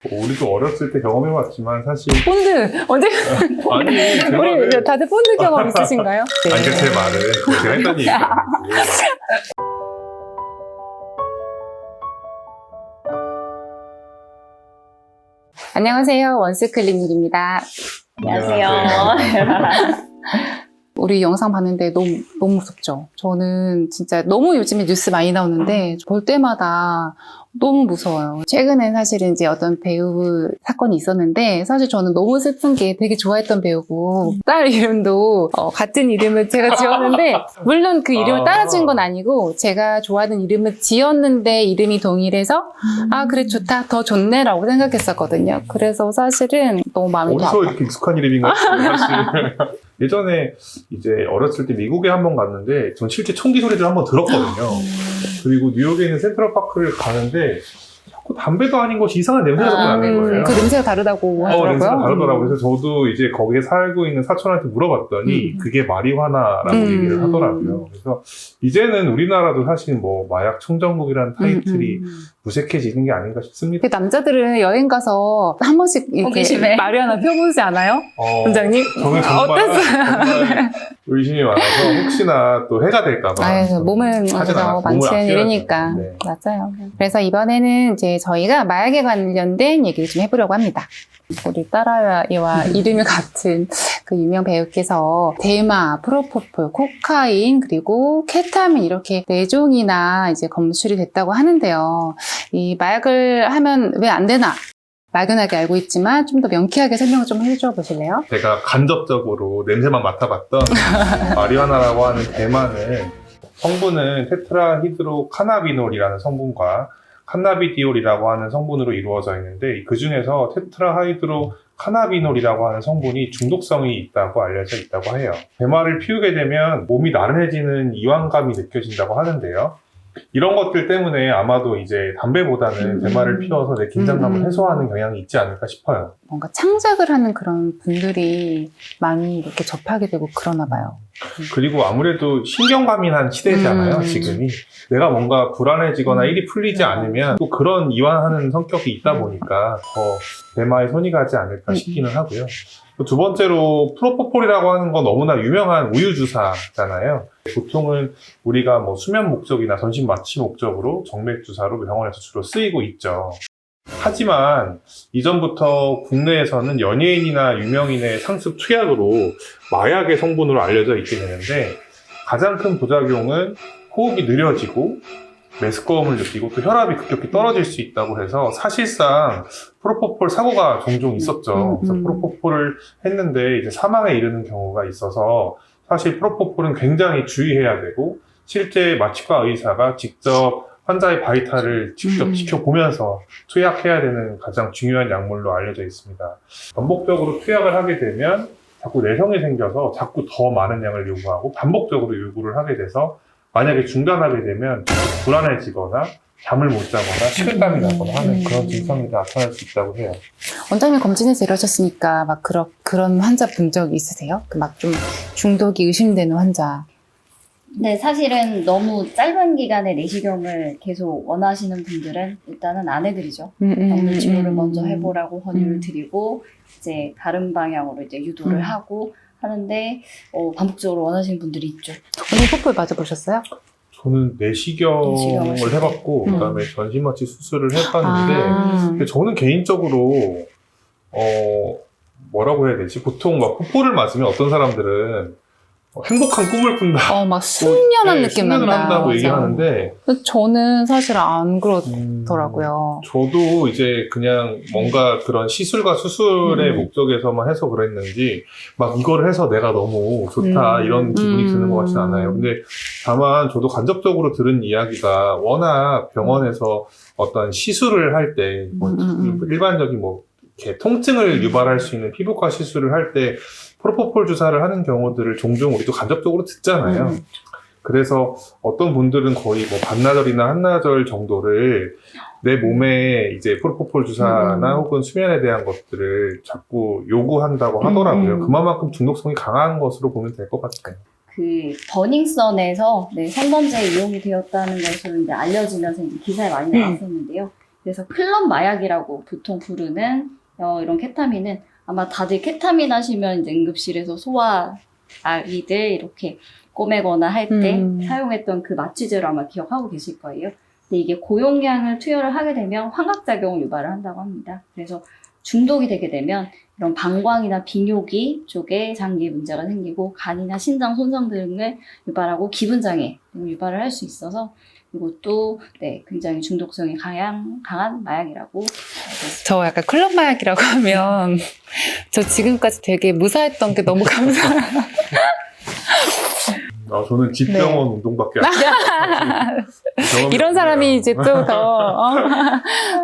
우리도 어렸을 때 경험해봤지만 사실 본드! 언제? 아니 제 우리 말은 다들 본드 경험 있으신가요? 네. 아니 제 말은 제가 했던 얘기가 아니고 안녕하세요. 원스클리닉입니다. 우리 영상 봤는데 너무 무섭죠? 저는 진짜 너무 요즘에 뉴스 많이 나오는데 볼 때마다 너무 무서워요. 최근에 사실은 이제 어떤 배우 사건이 있었는데 사실 저는 너무 슬픈 게 되게 좋아했던 배우고 딸 이름도 같은 이름을 제가 지었는데 물론 그 이름을 따라 지은 건 아니고 제가 좋아하는 이름을 지었는데 이름이 동일해서 아 그래 좋다 더 좋네 라고 생각했었거든요. 그래서 사실은 너무 마음이 더 어디서 아파. 이렇게 익숙한 이름인가 싶어요, 사실. 예전에 이제 어렸을 때 미국에 한번 갔는데 전 실제 총기 소리를 한번 들었거든요. 그리고 뉴욕에 있는 센트럴파크를 가는데 자꾸 담배도 아닌 것이 이상한 냄새가 자꾸 나는 거예요. 그 냄새가 다르다고 하더라고요. 냄새가 다르더라고요. 그래서 저도 이제 거기에 살고 있는 사촌한테 물어봤더니 그게 마리화나라고 얘기를 하더라고요. 그래서 이제는 우리나라도 사실 뭐 마약 청정국이라는 타이틀이 무색해지는 게 아닌가 싶습니다. 그 남자들은 여행 가서 한 번씩 이렇게 마리아나 펴보지 않아요? 원장님? 저는 정말, 어땠어요? 정말 의심이 많아서 혹시나 또 해가 될까봐. 아유, 몸은 하진 그래서 않았어요. 많지는 몸을 일이니까. 네. 맞아요. 그래서 이번에는 이제 저희가 마약에 관련된 얘기를 좀 해보려고 합니다. 우리 딸아이와 이름이 같은 그 유명 배우께서 대마, 프로포폴, 코카인, 그리고 케타민 이렇게 4종이나 이제 검출이 됐다고 하는데요. 이 마약을 하면 왜 안 되나? 막연하게 알고 있지만 좀 더 명쾌하게 설명을 좀 해줘 보실래요? 제가 간접적으로 냄새만 맡아봤던 마리화나라고 하는 대만은 성분은 테트라히드로 카나비놀이라는 성분과 칸나비디올이라고 하는 성분으로 이루어져 있는데 그 중에서 테트라하이드로 카나비놀이라고 하는 성분이 중독성이 있다고 알려져 있다고 해요. 대마를 피우게 되면 몸이 나른해지는 이완감이 느껴진다고 하는데요. 이런 것들 때문에 아마도 이제 담배보다는 대마를 피워서 내 긴장감을 해소하는 경향이 있지 않을까 싶어요. 뭔가 창작을 하는 그런 분들이 많이 이렇게 접하게 되고 그러나 봐요. 그리고 아무래도 신경과민한 시대잖아요, 지금이. 내가 뭔가 불안해지거나 일이 풀리지 않으면 또 그런 이완하는 성격이 있다 보니까 더 대마에 손이 가지 않을까 싶기는 하고요. 두 번째로 프로포폴이라고 하는 건 너무나 유명한 우유 주사잖아요. 보통은 우리가 뭐 수면 목적이나 전신 마취 목적으로 정맥 주사로 병원에서 주로 쓰이고 있죠. 하지만 이전부터 국내에서는 연예인이나 유명인의 상습 투약으로 마약의 성분으로 알려져 있게 되는데 가장 큰 부작용은 호흡이 느려지고 메스꺼움을 느끼고 또 혈압이 급격히 떨어질 수 있다고 해서 사실상 프로포폴 사고가 종종 있었죠. 그래서 프로포폴을 했는데 이제 사망에 이르는 경우가 있어서 사실 프로포폴은 굉장히 주의해야 되고 실제 마취과 의사가 직접 환자의 바이탈을 직접 지켜보면서 투약해야 되는 가장 중요한 약물로 알려져 있습니다. 반복적으로 투약을 하게 되면 자꾸 내성이 생겨서 자꾸 더 많은 양을 요구하고 반복적으로 요구를 하게 돼서 만약에 중단하게 되면 불안해지거나 잠을 못 자거나 식은땀이 나거나 하는 그런 증상이 나타날 수 있다고 해요. 원장님 검진해서 이러셨으니까 막 그런 환자 본 적 있으세요? 막 좀 중독이 의심되는 환자. 네, 사실은 너무 짧은 기간에 내시경을 계속 원하시는 분들은 일단은 안 해드리죠. 약물 치료를 먼저 해보라고 권유를 드리고 이제 다른 방향으로 이제 유도를 하고 하는데 반복적으로 원하시는 분들이 있죠. 오늘 포폴 맞아보셨어요? 저는 내시경을 해봤고 그다음에 전신마취 수술을 해봤는데 근데 저는 개인적으로 뭐라고 해야 되지? 보통 막 포폴을 맞으면 어떤 사람들은 행복한 꿈을 꾼다. 막 숙면한 느낌 난다. 숙면을 한다고 얘기하는데 저는 사실 안 그렇더라고요. 저도 이제 그냥 뭔가 그런 시술과 수술의 목적에서만 해서 그랬는지 막 이걸 해서 내가 너무 좋다 이런 기분이 드는 것 같진 않아요. 근데 다만 저도 간접적으로 들은 이야기가 워낙 병원에서 어떤 시술을 할 때 뭐 일반적인 뭐 이렇게 통증을 유발할 수 있는 피부과 시술을 할 때 프로포폴 주사를 하는 경우들을 종종 우리도 간접적으로 듣잖아요. 그래서 어떤 분들은 거의 뭐 반나절이나 한나절 정도를 내 몸에 이제 프로포폴 주사나 혹은 수면에 대한 것들을 자꾸 요구한다고 하더라고요. 그만큼 중독성이 강한 것으로 보면 될 것 같아요. 그 버닝썬에서 성범죄에 이용이 되었다는 것으로 이제 알려지면서 이제 기사에 많이 나왔었는데요. 그래서 클럽 마약이라고 보통 부르는 이런 케타민은 아마 다들 케타민 하시면 이제 응급실에서 소아 아이들 이렇게 꼬매거나 할 때 사용했던 그 마취제로 아마 기억하고 계실 거예요. 근데 이게 고용량을 투여를 하게 되면 환각작용을 유발을 한다고 합니다. 그래서 중독이 되게 되면 이런 방광이나 비뇨기 쪽에 장기에 문제가 생기고 간이나 신장 손상 등을 유발하고 기분장애 등을 유발을 할 수 있어서 이것도 네, 굉장히 중독성이 강한 마약이라고 알고 있습니다. 저 약간 클럽 마약이라고 하면 저 지금까지 되게 무사했던 게 너무 감사해요. 저는 집병원 운동밖에 안 해요. 이런 사람이 이제 또 더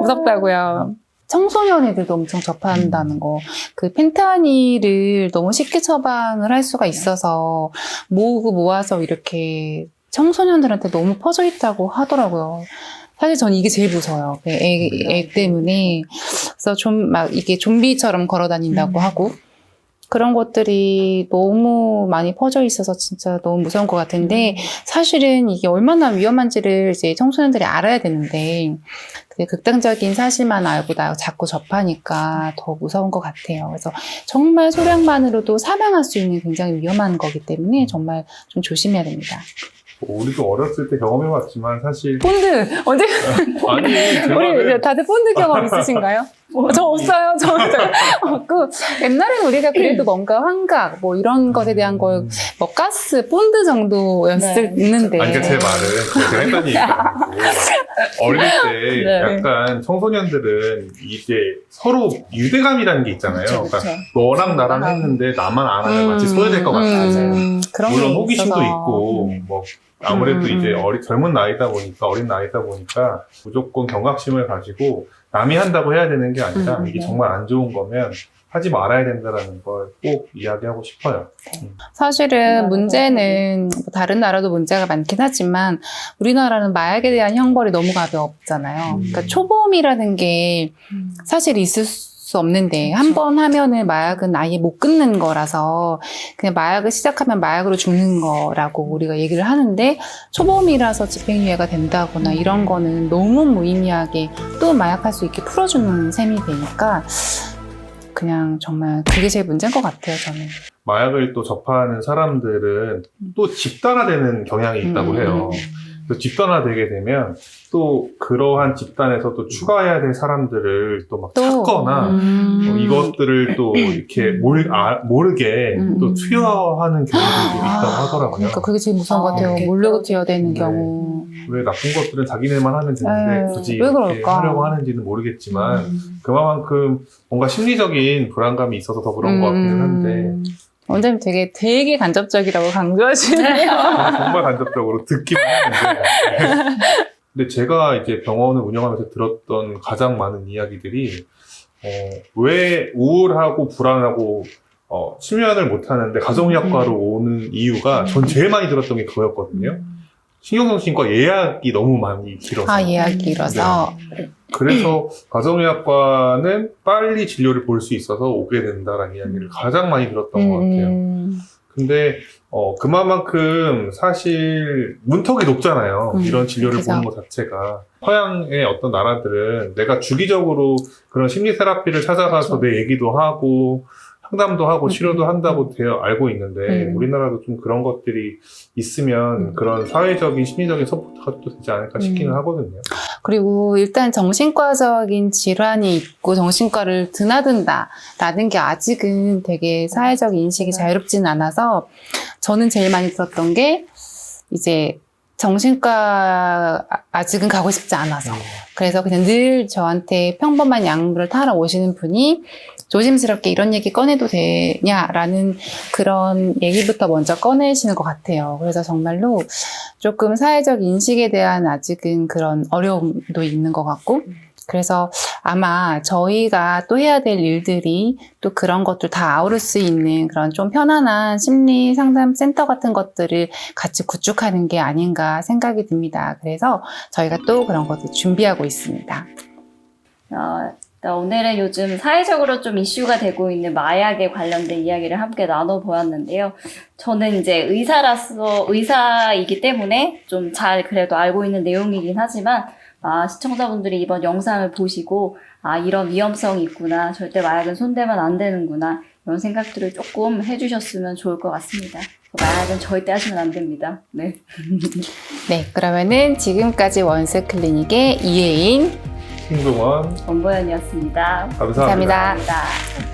무섭다고요. 청소년 애들도 엄청 접한다는 거. 그 펜타닐을 너무 쉽게 처방을 할 수가 있어서 모아서 이렇게 청소년들한테 너무 퍼져 있다고 하더라고요. 사실 저는 이게 제일 무서워요. 애 때문에. 그래서 좀 막 이게 좀비처럼 걸어 다닌다고 하고. 그런 것들이 너무 많이 퍼져 있어서 진짜 너무 무서운 것 같은데, 사실은 이게 얼마나 위험한지를 이제 청소년들이 알아야 되는데, 그게 극단적인 사실만 알고 자꾸 접하니까 더 무서운 것 같아요. 그래서 정말 소량만으로도 사망할 수 있는 굉장히 위험한 거기 때문에 정말 좀 조심해야 됩니다. 우리도 어렸을 때 경험해봤지만 사실 본드! 언제? 아니 우리 다들 본드 경험 있으신가요? 저 없어요. 옛날에 우리가 그래도 뭔가 환각, 뭐 이런 것에 대한 걸, 뭐 가스, 본드 정도였는데. 아니, 그러니까 제 말은 제가 했던 얘기가 아니고 어릴 때 네. 약간 청소년들은 이제 서로 유대감이라는 게 있잖아요. 그쵸. 그러니까 너랑 나랑 했는데 나만 안 하면 마치 소외될 것 같아요. 그런 물론 게 호기심도 있어서. 있고 뭐 아무래도 이제 젊은 나이다 보니까 어린 나이다 보니까 무조건 경각심을 가지고 남이 한다고 해야 되는 게 아니라 이게 정말 안 좋은 거면 하지 말아야 된다라는 걸 꼭 이야기하고 싶어요. 사실은 문제는 뭐 다른 나라도 문제가 많긴 하지만 우리나라는 마약에 대한 형벌이 너무 가볍잖아요. 그러니까 초범이라는 게 사실 있을 수 없는데 한 번 하면은 마약은 아예 못 끊는 거라서 그냥 마약을 시작하면 마약으로 죽는 거라고 우리가 얘기를 하는데, 초범이라서 집행유예가 된다거나 이런 거는 너무 무의미하게 또 마약할 수 있게 풀어주는 셈이 되니까 그냥 정말 그게 제일 문제인 것 같아요, 저는. 마약을 또 접하는 사람들은 또 집단화되는 경향이 있다고 해요. 또 집단화되게 되면 또 그러한 집단에서 또 추가해야 될 사람들을 또 막 찾거나 뭐 이것들을 또 이렇게 모르게 또 투여하는 경우도 있다고 하더라고요. 그러니까 그게 제일 무서운 것 같아요. 모르고 투여되는 네. 경우. 왜 나쁜 것들은 자기네만 하면 되는데 에이, 굳이 왜 이렇게 그럴까? 하려고 하는지는 모르겠지만 그만큼 뭔가 심리적인 불안감이 있어서 더 그런 것 같기는 한데 원장님 되게 간접적이라고 강조하시네요. 정말 간접적으로 듣기만 했는데 근데 제가 이제 병원을 운영하면서 들었던 가장 많은 이야기들이 왜 우울하고 불안하고 수면을 못하는데 가정의학과로 오는 이유가 전 제일 많이 들었던 게 그거였거든요. 신경정신과 예약이 너무 많이 길어서. 예약이 길어서. 그래서 가정의학과는 빨리 진료를 볼 수 있어서 오게 된다라는 이야기를 가장 많이 들었던 것 같아요. 근데 그만큼 사실 문턱이 높잖아요. 이런 진료를 그죠. 보는 것 자체가. 서양의 어떤 나라들은 내가 주기적으로 그런 심리 테라피를 찾아가서 내 얘기도 하고 상담도 하고 치료도 한다고 알고 있는데 우리나라도 좀 그런 것들이 있으면 그런 사회적인 심리적인 서포트가 또 되지 않을까 싶기는 하거든요. 그리고 일단 정신과적인 질환이 있고 정신과를 드나든다라는 게 아직은 되게 사회적 인식이 자유롭지는 않아서, 저는 제일 많이 들었던 게 이제 정신과 아직은 가고 싶지 않아서, 그래서 그냥 늘 저한테 평범한 약물을 타러 오시는 분이 조심스럽게 이런 얘기 꺼내도 되냐라는 그런 얘기부터 먼저 꺼내시는 것 같아요. 그래서 정말로 조금 사회적 인식에 대한 아직은 그런 어려움도 있는 것 같고, 그래서 아마 저희가 또 해야 될 일들이 또 그런 것들 다 아우를 수 있는 그런 좀 편안한 심리 상담 센터 같은 것들을 같이 구축하는 게 아닌가 생각이 듭니다. 그래서 저희가 또 그런 것들 준비하고 있습니다. 오늘은 요즘 사회적으로 좀 이슈가 되고 있는 마약에 관련된 이야기를 함께 나눠보았는데요. 저는 이제 의사이기 때문에 좀 잘 그래도 알고 있는 내용이긴 하지만, 시청자분들이 이번 영상을 보시고 이런 위험성이 있구나. 절대 마약은 손대면 안 되는구나. 이런 생각들을 조금 해주셨으면 좋을 것 같습니다. 마약은 절대 하시면 안 됩니다. 네. 네, 그러면은 지금까지 원스 클리닉의 이혜인 신동원 원보연이었습니다. 감사합니다. 감사합니다. 감사합니다.